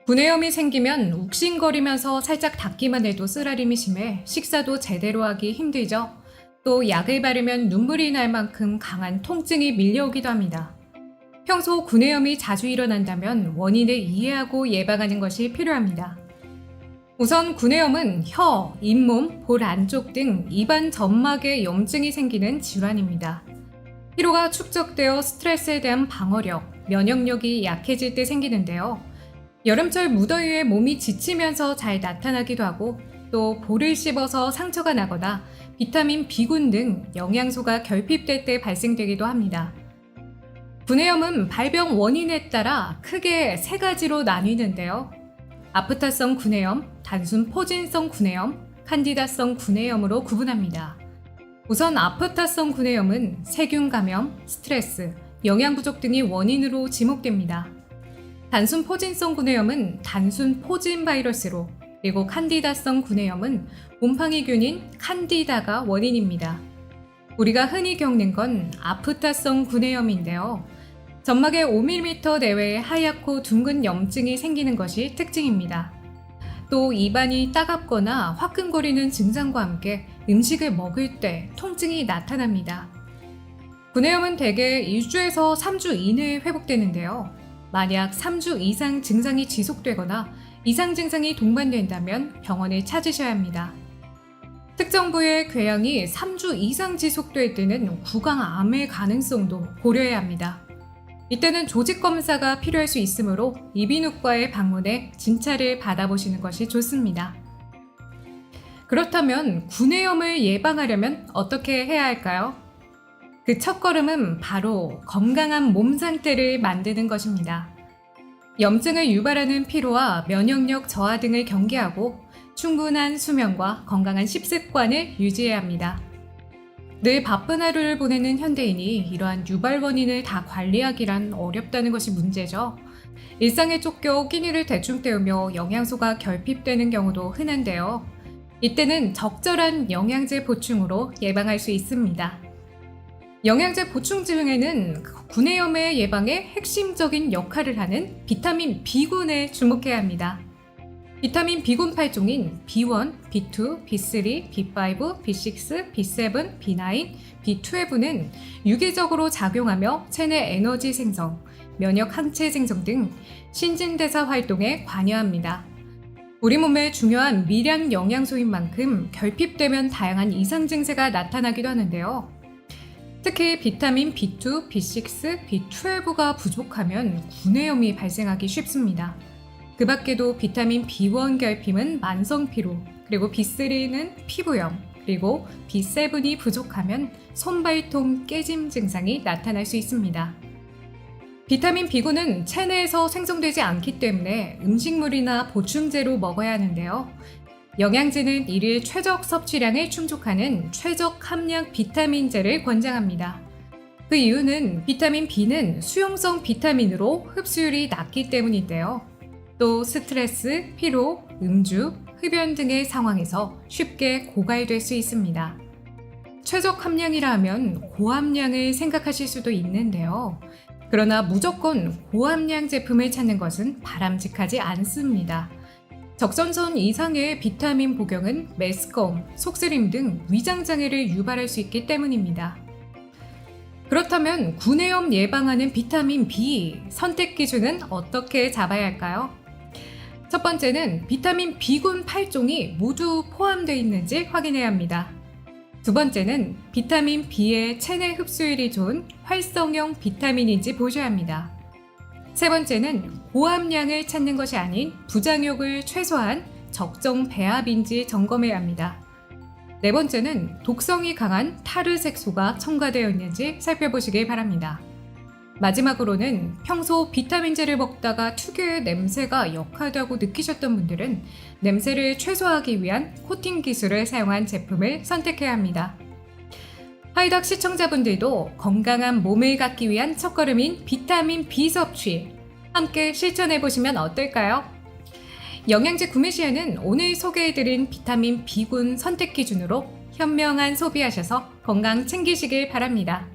구내염이 생기면 욱신거리면서 살짝 닦기만 해도 쓰라림이 심해 식사도 제대로 하기 힘들죠. 또 약을 바르면 눈물이 날 만큼 강한 통증이 밀려오기도 합니다. 평소 구내염이 자주 일어난다면 원인을 이해하고 예방하는 것이 필요합니다. 우선 구내염은 혀, 잇몸, 볼 안쪽 등 입안 점막에 염증이 생기는 질환입니다. 피로가 축적되어 스트레스에 대한 방어력, 면역력이 약해질 때 생기는데요. 여름철 무더위에 몸이 지치면서 잘 나타나기도 하고 또 볼을 씹어서 상처가 나거나 비타민 B군 등 영양소가 결핍될 때 발생되기도 합니다. 구내염은 발병 원인에 따라 크게 세 가지로 나뉘는데요. 아프타성 구내염, 단순 포진성 구내염, 칸디다성 구내염으로 구분합니다. 우선 아프타성 구내염은 세균 감염, 스트레스, 영양 부족 등이 원인으로 지목됩니다. 단순 포진성 구내염은 단순 포진 바이러스로, 그리고 칸디다성 구내염은 곰팡이균인 칸디다가 원인입니다. 우리가 흔히 겪는 건 아프타성 구내염인데요. 점막에 5mm 내외의 하얗고 둥근 염증이 생기는 것이 특징입니다. 또 입안이 따갑거나 화끈거리는 증상과 함께 음식을 먹을 때 통증이 나타납니다. 구내염은 대개 1주에서 3주 이내에 회복되는데요. 만약 3주 이상 증상이 지속되거나 이상 증상이 동반된다면 병원을 찾으셔야 합니다. 특정 부위의 궤양이 3주 이상 지속될 때는 구강암의 가능성도 고려해야 합니다. 이때는 조직 검사가 필요할 수 있으므로 이비인후과에 방문해 진찰을 받아보시는 것이 좋습니다. 그렇다면 구내염을 예방하려면 어떻게 해야 할까요? 그 첫걸음은 바로 건강한 몸 상태를 만드는 것입니다. 염증을 유발하는 피로와 면역력 저하 등을 경계하고 충분한 수면과 건강한 식습관을 유지해야 합니다. 늘 바쁜 하루를 보내는 현대인이 이러한 유발 원인을 다 관리하기란 어렵다는 것이 문제죠. 일상에 쫓겨 끼니를 대충 때우며 영양소가 결핍되는 경우도 흔한데요. 이때는 적절한 영양제 보충으로 예방할 수 있습니다. 영양제 보충 중에는 구내염의 예방에 핵심적인 역할을 하는 비타민 B군에 주목해야 합니다. 비타민 B군 8종인 B1, B2, B3, B5, B6, B7, B9, B12는 유기적으로 작용하며 체내 에너지 생성, 면역 항체 생성 등 신진대사 활동에 관여합니다. 우리 몸에 중요한 미량 영양소인 만큼 결핍되면 다양한 이상 증세가 나타나기도 하는데요. 특히 비타민 B2, B6, B12가 부족하면 구내염이 발생하기 쉽습니다. 그 밖에도 비타민 B1 결핍은 만성 피로, 그리고 B3는 피부염, 그리고 B7이 부족하면 손발통 깨짐 증상이 나타날 수 있습니다. 비타민 B군은 체내에서 생성되지 않기 때문에 음식물이나 보충제로 먹어야 하는데요. 영양제는 일일 최적 섭취량을 충족하는 최적 함량 비타민제를 권장합니다. 그 이유는 비타민 B는 수용성 비타민으로 흡수율이 낮기 때문인데요. 또 스트레스, 피로, 음주, 흡연 등의 상황에서 쉽게 고갈될 수 있습니다. 최적 함량이라 하면 고함량을 생각하실 수도 있는데요. 그러나 무조건 고함량 제품을 찾는 것은 바람직하지 않습니다. 적정선 이상의 비타민 복용은 메스꺼움, 속쓰림 등 위장장애를 유발할 수 있기 때문입니다. 그렇다면 구내염 예방하는 비타민 B 선택 기준은 어떻게 잡아야 할까요? 첫 번째는 비타민 B군 8종이 모두 포함되어 있는지 확인해야 합니다. 두 번째는 비타민 B의 체내 흡수율이 좋은 활성형 비타민인지 보셔야 합니다. 세 번째는 고함량을 찾는 것이 아닌 부작용을 최소화한 적정 배합인지 점검해야 합니다. 네 번째는 독성이 강한 타르색소가 첨가되어 있는지 살펴보시길 바랍니다. 마지막으로는 평소 비타민제를 먹다가 특유의 냄새가 역하다고 느끼셨던 분들은 냄새를 최소화하기 위한 코팅 기술을 사용한 제품을 선택해야 합니다. 하이닥 시청자분들도 건강한 몸을 갖기 위한 첫걸음인 비타민 B 섭취 함께 실천해보시면 어떨까요? 영양제 구매 시에는 오늘 소개해드린 비타민 B군 선택 기준으로 현명한 소비하셔서 건강 챙기시길 바랍니다.